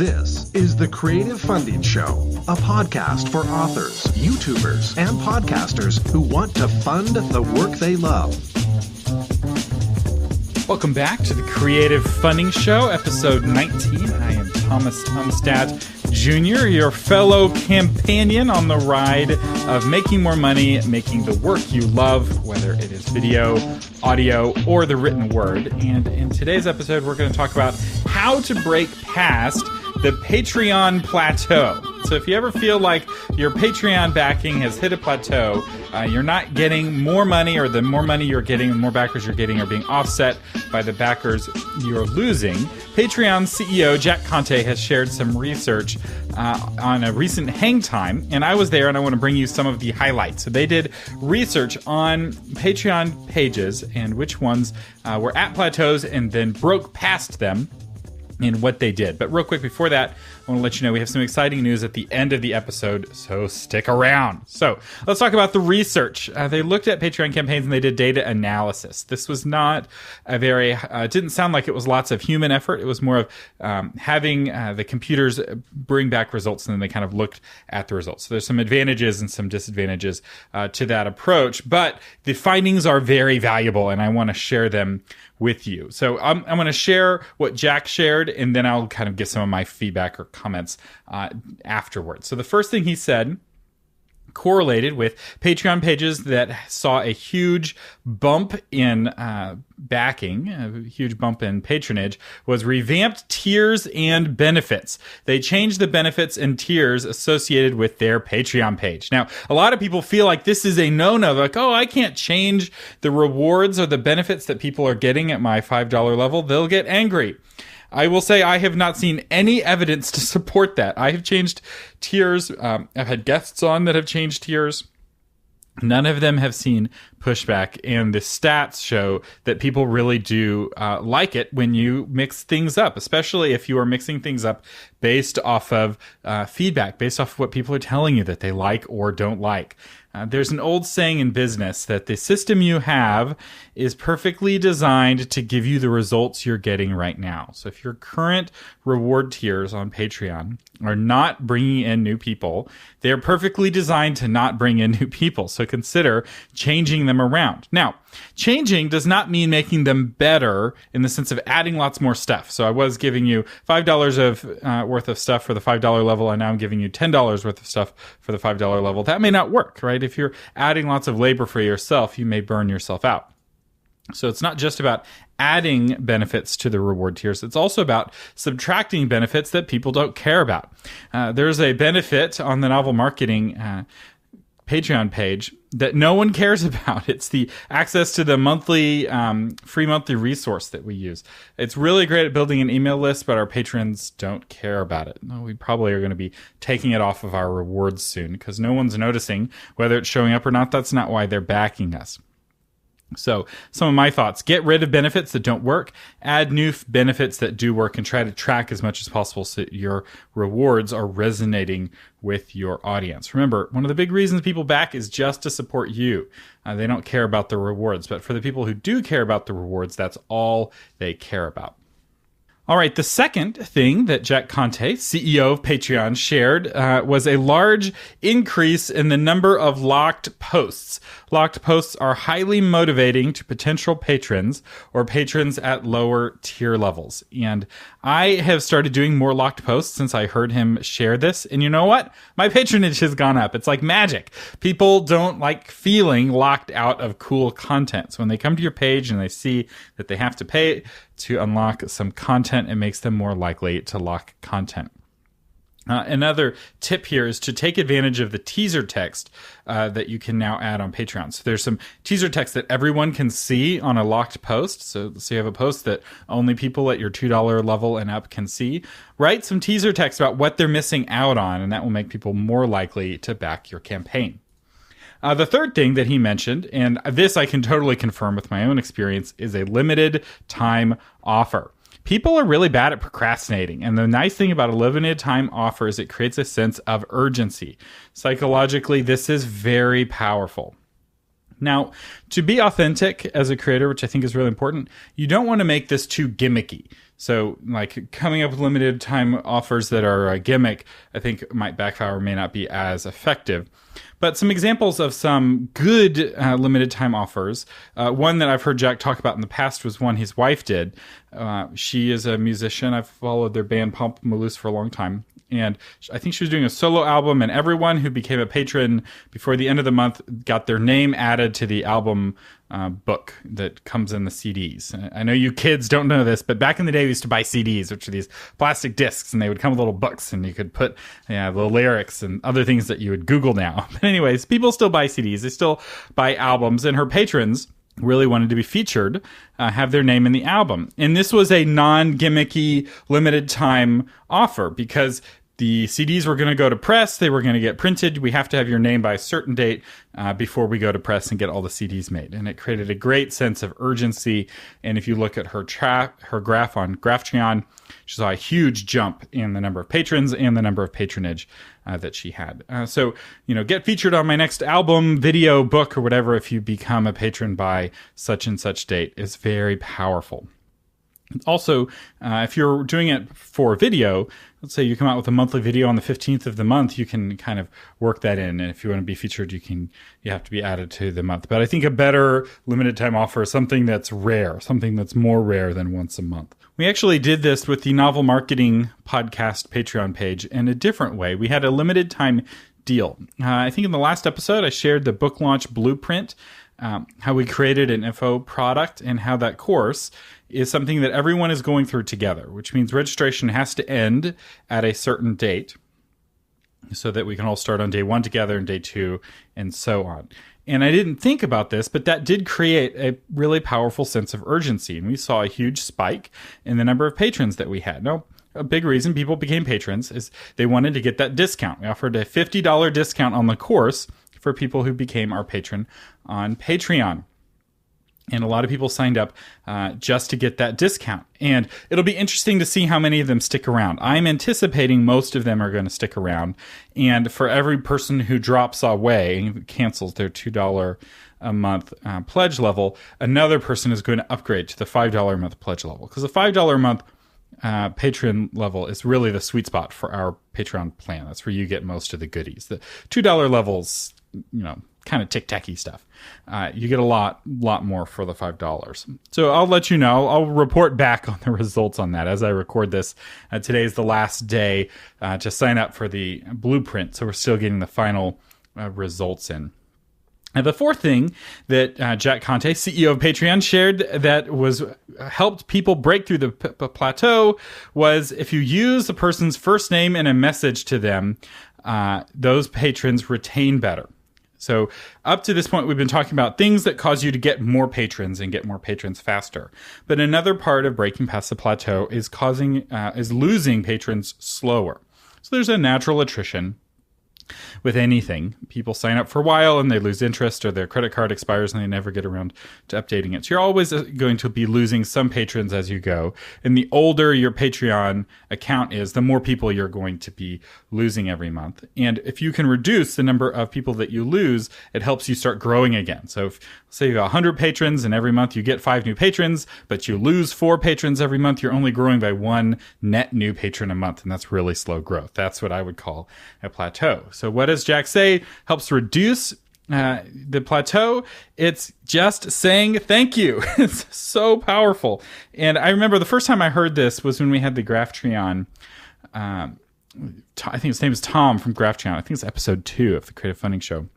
This is the Creative Funding Show, a podcast for authors, YouTubers, and podcasters who want to fund the work they love. Welcome back to the Creative Funding Show, episode 19. I am Thomas Umstadt Jr., your fellow companion on the ride of making more money, making the work you love, whether it is video, audio, or the written word. And in today's episode, we're going to talk about how to break past the Patreon plateau. So if you ever feel like your Patreon backing has hit a plateau, you're not getting more money, or the more money you're getting, the more backers you're getting are being offset by the backers you're losing, Patreon CEO Jack Conte has shared some research on a recent hang time, and I was there, and I want to bring you some of the highlights. So they did research on Patreon pages and which ones were at plateaus and then broke past them, and what they did. But real quick before that, I want to let you know we have some exciting news at the end of the episode, so stick around. So let's talk about the research. They looked at Patreon campaigns and they did data analysis. This was not a very, it didn't sound like it was lots of human effort. It was more of having the computers bring back results, and then they kind of looked at the results. So there's some advantages and some disadvantages to that approach, but the findings are very valuable, and I want to share them with you. So I'm going to share what Jack shared, and then I'll kind of give some of my feedback or comments afterwards. So the first thing he said correlated with Patreon pages that saw a huge bump in backing, a huge bump in patronage, was revamped tiers and benefits. They changed the benefits and tiers associated with their Patreon page. Now, a lot of people feel like this is a no-no. Like, oh, I can't change the rewards or the benefits that people are getting at my $5 level. They'll get angry. I will say I have not seen any evidence to support that. I have changed tiers. I've had guests on that have changed tiers. None of them have seen pushback, and the stats show that people really do like it when you mix things up, especially if you are mixing things up based off of feedback, based off of what people are telling you that they like or don't like. There's an old saying in business that the system you have is perfectly designed to give you the results you're getting right now. So if your current reward tiers on Patreon are not bringing in new people, they're perfectly designed to not bring in new people. So consider changing them around. Now, changing does not mean making them better in the sense of adding lots more stuff. So I was giving you $5 of worth of stuff for the $5 level, and now I'm giving you $10 worth of stuff for the $5 level. That may not work, right? If you're adding lots of labor for yourself, you may burn yourself out. So it's not just about adding benefits to the reward tiers. It's also about subtracting benefits that people don't care about. There's a benefit on the Novel Marketing Patreon page that no one cares about. It's the access to the monthly, free monthly resource that we use. It's really great at building an email list, but our patrons don't care about it. We probably are going to be taking it off of our rewards soon because no one's noticing whether it's showing up or not. That's not why they're backing us. So some of my thoughts: get rid of benefits that don't work, add new benefits that do work, and try to track as much as possible so that your rewards are resonating with your audience. Remember, one of the big reasons people back is just to support you. They don't care about the rewards, but for the people who do care about the rewards, that's all they care about. All right, the second thing that Jack Conte, CEO of Patreon, shared was a large increase in the number of locked posts. Locked posts are highly motivating to potential patrons or patrons at lower tier levels. And I have started doing more locked posts since I heard him share this. And you know what? My patronage has gone up. It's like magic. People don't like feeling locked out of cool content. So when they come to your page and they see that they have to pay to unlock some content, it makes them more likely to lock content. Another tip here is to take advantage of the teaser text that you can now add on Patreon. So there's some teaser text that everyone can see on a locked post. So you have a post that only people at your $2 level and up can see. Write some teaser text about what they're missing out on, and that will make people more likely to back your campaign. The third thing that he mentioned, and this I can totally confirm with my own experience, is a limited time offer. People are really bad at procrastinating, and the nice thing about a limited time offer is it creates a sense of urgency. Psychologically, this is very powerful. Now, to be authentic as a creator, which I think is really important, you don't want to make this too gimmicky. So, like, coming up with limited time offers that are a gimmick, I think might backfire or may not be as effective. But some examples of some good limited time offers. One that I've heard Jack talk about in the past was one his wife did. She is a musician. I've followed their band Pamplemousse for a long time. And I think she was doing a solo album, and everyone who became a patron before the end of the month got their name added to the album book that comes in the CDs. I know you kids don't know this, but back in the day, we used to buy CDs, which are these plastic discs, and they would come with little books, and you could put the lyrics and other things that you would Google now. But anyways, people still buy CDs. They still buy albums, and her patrons really wanted to be featured, have their name in the album. And this was a non-gimmicky, limited time offer because the CDs were going to go to press. They were going to get printed. We have to have your name by a certain date before we go to press and get all the CDs made. And it created a great sense of urgency. And if you look at her graph on Graphtreon, she saw a huge jump in the number of patrons and the number of patronage that she had. So, get featured on my next album, video, book, or whatever if you become a patron by such and such date is very powerful. Also, if you're doing it for video, let's say you come out with a monthly video on the 15th of the month, you can kind of work that in. And if you want to be featured, you have to be added to the month. But I think a better limited time offer is something that's rare, something that's more rare than once a month. We actually did this with the Novel Marketing Podcast Patreon page in a different way. We had a limited time deal. I think in the last episode, I shared the book launch blueprint, how we created an info product, and how that course is something that everyone is going through together, which means registration has to end at a certain date so that we can all start on day 1 together and day 2 and so on. And I didn't think about this, but that did create a really powerful sense of urgency. And we saw a huge spike in the number of patrons that we had. Now, a big reason people became patrons is they wanted to get that discount. We offered a $50 discount on the course for people who became our patron on Patreon. And a lot of people signed up just to get that discount. And it'll be interesting to see how many of them stick around. I'm anticipating most of them are going to stick around. And for every person who drops away and cancels their $2 a month pledge level, another person is going to upgrade to the $5 a month pledge level. Because the $5 a month patron level is really the sweet spot for our Patreon plan. That's where you get most of the goodies. The $2 levels, kind of tic-tacky stuff. You get a lot more for the $5. So I'll let you know. I'll report back on the results on that as I record this. Today is the last day to sign up for the blueprint. So we're still getting the final results in. And the fourth thing that Jack Conte, CEO of Patreon, shared that was helped people break through the plateau was if you use the person's first name in a message to them, those patrons retain better. So up to this point, we've been talking about things that cause you to get more patrons and get more patrons faster. But another part of breaking past the plateau is losing patrons slower. So there's a natural attrition with anything. People sign up for a while and they lose interest, or their credit card expires and they never get around to updating it. So you're always going to be losing some patrons as you go. And the older your Patreon account is, the more people you're going to be losing every month. And if you can reduce the number of people that you lose, it helps you start growing again. So if, say you have 100 patrons and every month you get 5 new patrons, but you lose 4 patrons every month, you're only growing by 1 net new patron a month. And that's really slow growth. That's what I would call a plateau. So what does Jack say helps reduce the plateau? It's just saying thank you. It's so powerful. And I remember the first time I heard this was when we had the Graphtreon. I think his name is Tom from Graphtreon. I think it's episode 2 of the Creative Funding Show.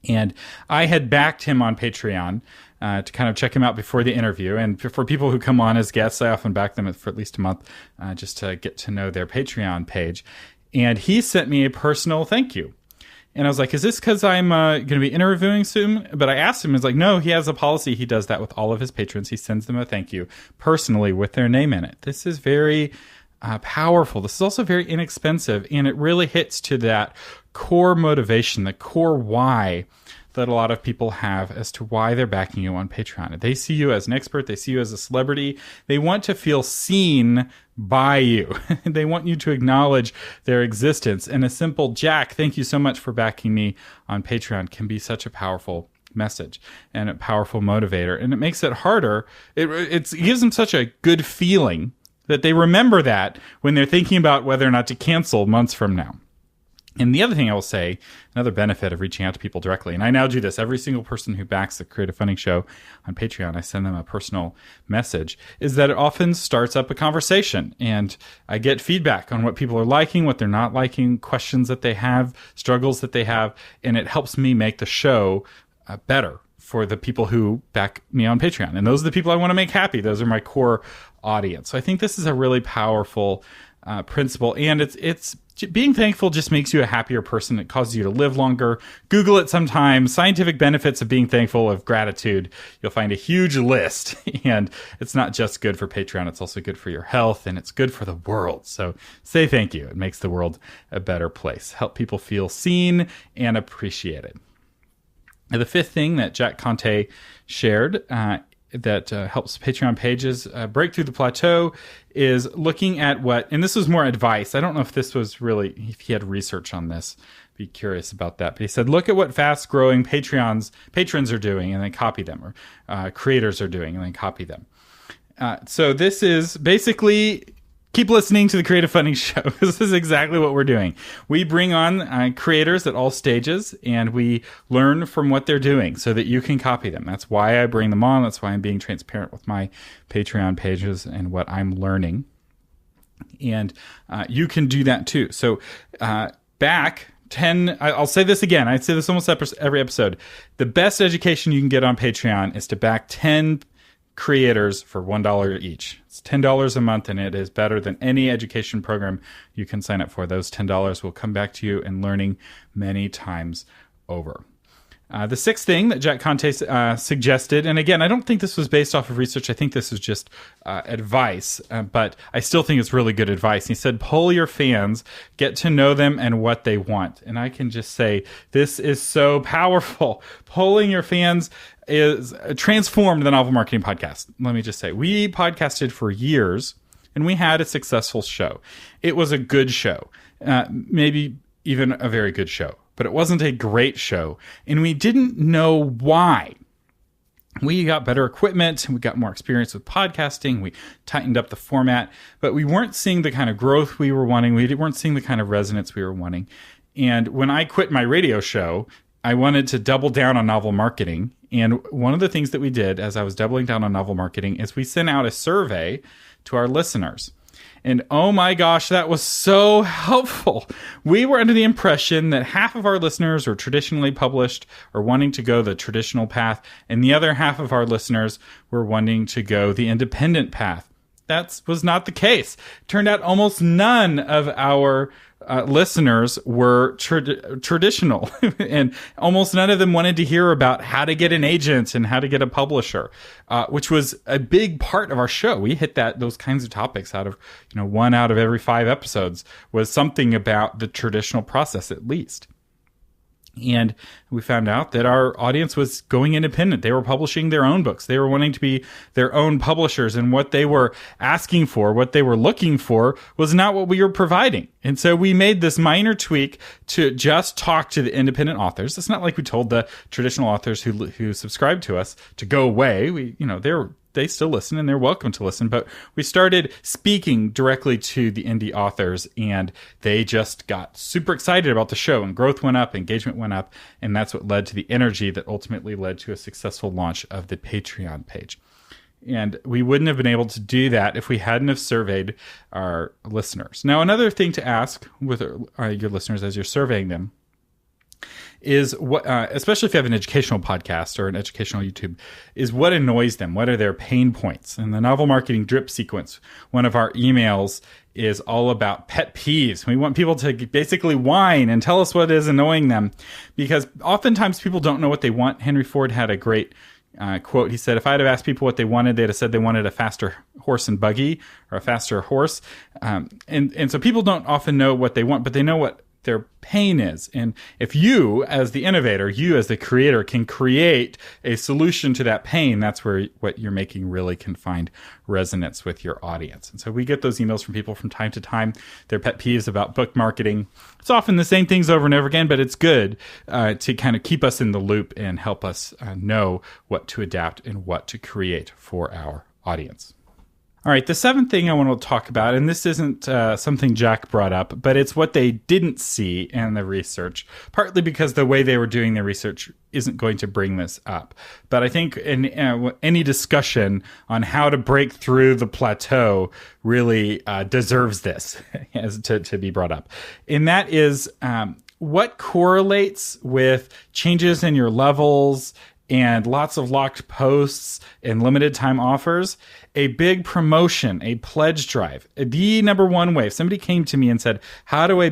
And I had backed him on Patreon to kind of check him out before the interview. And for people who come on as guests, I often back them for at least a month just to get to know their Patreon page. And he sent me a personal thank you. And I was like, is this because I'm going to be interviewing soon? But I asked him, he's like, no, he has a policy. He does that with all of his patrons. He sends them a thank you personally with their name in it. This is very powerful. This is also very inexpensive. And it really hits to that core motivation, the core why that a lot of people have as to why they're backing you on Patreon. They see you as an expert. They see you as a celebrity. They want to feel seen by you. They want you to acknowledge their existence. And a simple, Jack, thank you so much for backing me on Patreon can be such a powerful message and a powerful motivator. And it makes it harder. It gives them such a good feeling that they remember that when they're thinking about whether or not to cancel months from now. And the other thing I will say, another benefit of reaching out to people directly, and I now do this, every single person who backs the Creative Funding Show on Patreon, I send them a personal message, is that it often starts up a conversation. And I get feedback on what people are liking, what they're not liking, questions that they have, struggles that they have, and it helps me make the show better for the people who back me on Patreon. And those are the people I want to make happy. Those are my core audience. So I think this is a really powerful principle, and it's being thankful just makes you a happier person. It causes you to live longer. Google it sometime. Scientific benefits of being thankful, of gratitude. You'll find a huge list. And it's not just good for Patreon. It's also good for your health, and it's good for the world. So say thank you. It makes the world a better place. Help people feel seen and appreciated. Now, the fifth thing that Jack Conte shared that helps Patreon pages break through the plateau is looking at and this was more advice. I don't know if this was really, if he had research on this. Be curious about that. But he said, look at what fast-growing patrons are doing and then copy them, or creators are doing and then copy them. So this is basically, keep listening to the Creative Funding Show. This is exactly what we're doing. We bring on creators at all stages, and we learn from what they're doing so that you can copy them. That's why I bring them on. That's why I'm being transparent with my Patreon pages and what I'm learning. And you can do that too. So back 10, I'll say this again. I say this almost every episode. The best education you can get on Patreon is to back 10 creators for $1 each. It's $10 a month, and it is better than any education program you can sign up for. Those $10 will come back to you in learning many times over. The sixth thing that Jack Conte suggested, and again, I don't think this was based off of research. I think this is just advice, but I still think it's really good advice. He said, poll your fans, get to know them and what they want. And I can just say, this is so powerful. Polling your fans is transformed the Novel Marketing Podcast. Let me just say, we podcasted for years, and we had a successful show. It was a good show, maybe even a very good show. But it wasn't a great show, and we didn't know why. We got better equipment, and we got more experience with podcasting. We tightened up the format, but we weren't seeing the kind of growth we were wanting. We weren't seeing the kind of resonance we were wanting. And when I quit my radio show, I wanted to double down on novel marketing. And one of the things that we did as I was doubling down on novel marketing is we sent out a survey to our listeners. And oh my gosh, that was so helpful. We were under the impression that half of our listeners were traditionally published or wanting to go the traditional path, and the other half of our listeners were wanting to go the independent path. That was not the case. Turned out almost none of our listeners were traditional, and almost none of them wanted to hear about how to get an agent and how to get a publisher, which was a big part of our show. We hit those kinds of topics out of, 1 out of every 5 episodes was something about the traditional process, at least. And we found out that our audience was going independent. They were publishing their own books. They were wanting to be their own publishers. And what they were asking for, what they were looking for, was not what we were providing. And so we made this minor tweak to just talk to the independent authors. It's not like we told the traditional authors who subscribed to us to go away. They still listen, and they're welcome to listen. But we started speaking directly to the indie authors, and they just got super excited about the show, and growth went up, engagement went up, and that's what led to the energy that ultimately led to a successful launch of the Patreon page. And we wouldn't have been able to do that if we hadn't have surveyed our listeners. Now, another thing to ask with your listeners as you're surveying them is what, especially if you have an educational podcast or an educational YouTube, is what annoys them. What are their pain points? And the Novel Marketing Drip Sequence, one of our emails, is all about pet peeves. We want people to basically whine and tell us what is annoying them, because oftentimes people don't know what they want. Henry Ford had a great quote. He said, if I'd have asked people what they wanted, they'd have said they wanted a faster horse and buggy, or a faster horse. And so people don't often know what they want, but they know what their pain is. And if you, as the innovator, you as the creator, can create a solution to that pain, that's where what you're making really can find resonance with your audience. And so we get those emails from people from time to time, their pet peeves about book marketing. It's often the same things over and over again, but it's good to kind of keep us in the loop and help us know what to adapt and what to create for our audience. All right, the seventh thing I want to talk about, and this isn't something Jack brought up, but it's what they didn't see in the research, partly because the way they were doing their research isn't going to bring this up. But I think in any discussion on how to break through the plateau really deserves this to be brought up. And that is what correlates with changes in your levels and lots of locked posts and limited time offers, a big promotion, a pledge drive. The number one way, if somebody came to me and said, how do I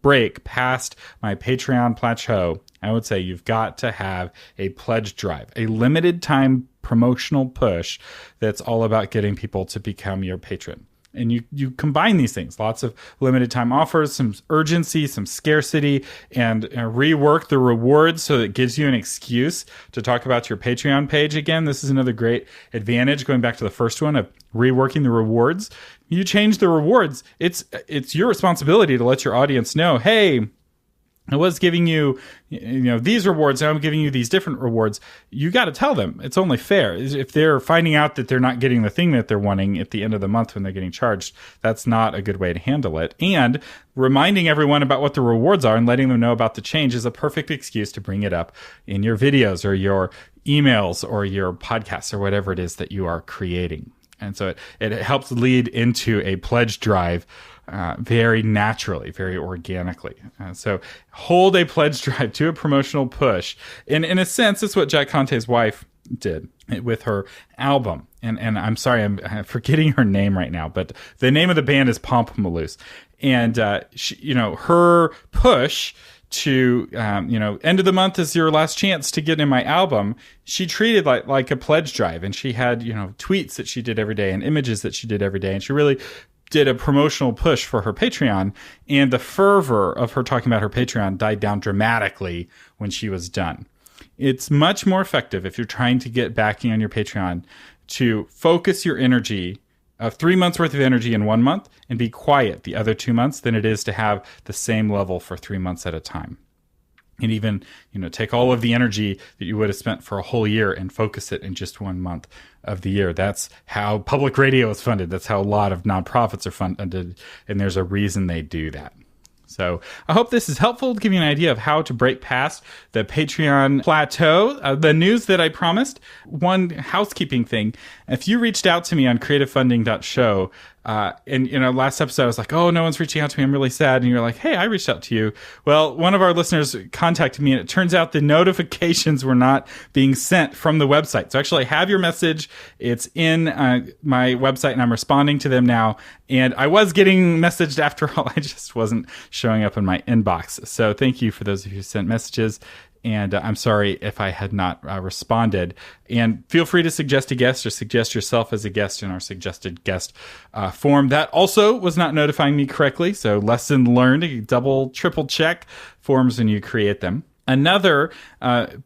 break past my Patreon plateau? I would say you've got to have a pledge drive, a limited time promotional push that's all about getting people to become your patron. And you combine these things, lots of limited time offers, some urgency, some scarcity, and rework the rewards so that it gives you an excuse to talk about your Patreon page again. This is another great advantage, going back to the first one of reworking the rewards. You change the rewards. It's your responsibility to let your audience know, hey, I was giving you, these rewards, and I'm giving you these different rewards. You got to tell them. It's only fair. If they're finding out that they're not getting the thing that they're wanting at the end of the month when they're getting charged, that's not a good way to handle it. And reminding everyone about what the rewards are and letting them know about the change is a perfect excuse to bring it up in your videos or your emails or your podcasts or whatever it is that you are creating. And so it helps lead into a pledge drive very naturally, very organically. So hold a pledge drive to a promotional push. And in a sense, it's what Jack Conte's wife did with her album. And I'm sorry, I'm forgetting her name right now, but the name of the band is Pomplamoose. And, she, her push to, end of the month is your last chance to get in my album. She treated like a pledge drive, and she had, tweets that she did every day and images that she did every day. And she really did a promotional push for her Patreon, and the fervor of her talking about her Patreon died down dramatically when she was done. It's much more effective if you're trying to get backing on your Patreon to focus your energy of 3 months worth of energy in 1 month and be quiet the other 2 months than it is to have the same level for 3 months at a time. And even, take all of the energy that you would have spent for a whole year and focus it in just 1 month of the year. That's how public radio is funded. That's how a lot of nonprofits are funded. And there's a reason they do that. So I hope this is helpful to give you an idea of how to break past the Patreon plateau. The news that I promised, one housekeeping thing. If you reached out to me on creativefunding.show, and last episode I was like, oh, no one's reaching out to me, I'm really sad. And you're like, hey, I reached out to you. Well, one of our listeners contacted me, and it turns out the notifications were not being sent from the website. So actually I have your message. It's in my website, and I'm responding to them now. And I was getting messaged after all. I just wasn't showing up in my inbox. So thank you for those of you who sent messages. And I'm sorry if I had not responded. And feel free to suggest a guest or suggest yourself as a guest in our suggested guest form. That also was not notifying me correctly. So lesson learned, double, triple check forms when you create them. Another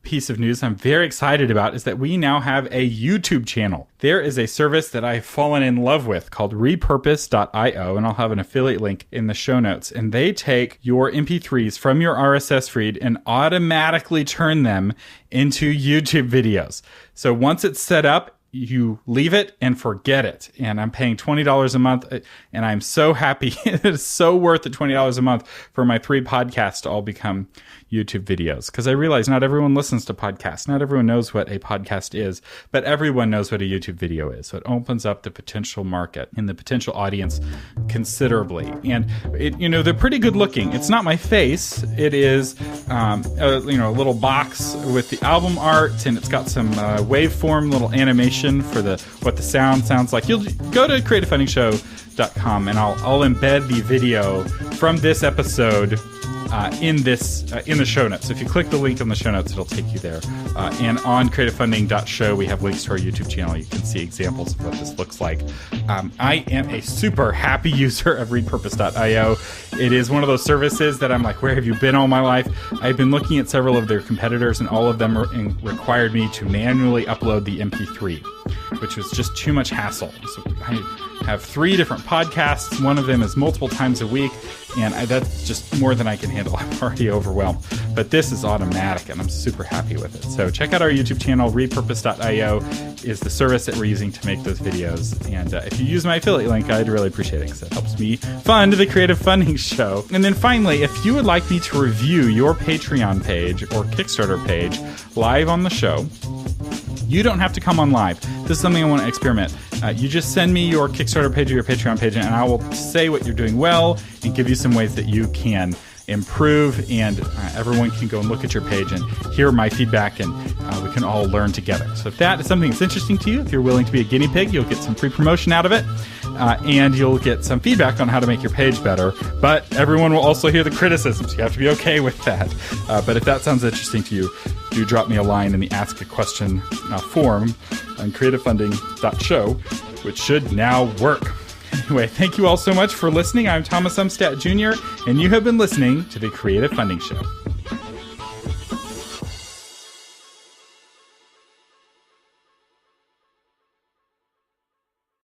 piece of news I'm very excited about is that we now have a YouTube channel. There is a service that I've fallen in love with called repurpose.io, and I'll have an affiliate link in the show notes. And they take your MP3s from your RSS feed and automatically turn them into YouTube videos. So once it's set up, you leave it and forget it. And I'm paying $20 a month, and I'm so happy. It is so worth the $20 a month for my 3 podcasts to all become YouTube videos. Because I realize not everyone listens to podcasts. Not everyone knows what a podcast is, but everyone knows what a YouTube video is. So it opens up the potential market and the potential audience considerably. And they're pretty good looking. It's not my face. It is a little box with the album art, and it's got some waveform little animation for what the sound sounds like. You'll go to creativefundingshow.com, and I'll embed the video from this episode in the show notes. So if you click the link in the show notes, it'll take you there. And on creativefunding.show, we have links to our YouTube channel. You can see examples of what this looks like. I am a super happy user of repurpose.io. It is one of those services that I'm like, where have you been all my life? I've been looking at several of their competitors, and all of them required me to manually upload the MP3, which was just too much hassle. So I have 3 different podcasts. One of them is multiple times a week, and that's just more than I can handle. I'm already overwhelmed. But this is automatic, and I'm super happy with it. So check out our YouTube channel. Repurpose.io is the service that we're using to make those videos. And if you use my affiliate link, I'd really appreciate it, because it helps me fund the Creative Funding Show. And then finally, if you would like me to review your Patreon page or Kickstarter page live on the show, you don't have to come on live. This is something I want to experiment. You just send me your Kickstarter page or your Patreon page, and I will say what you're doing well and give you some ways that you can improve, and everyone can go and look at your page and hear my feedback, and we can all learn together. So if that is something that's interesting to you, if you're willing to be a guinea pig, you'll get some free promotion out of it, and you'll get some feedback on how to make your page better. But everyone will also hear the criticisms. You have to be okay with that. But if that sounds interesting to you, do drop me a line in the Ask a Question form on creativefunding.show, which should now work. Anyway, thank you all so much for listening. I'm Thomas Umstattd Jr., and you have been listening to the Creative Funding Show.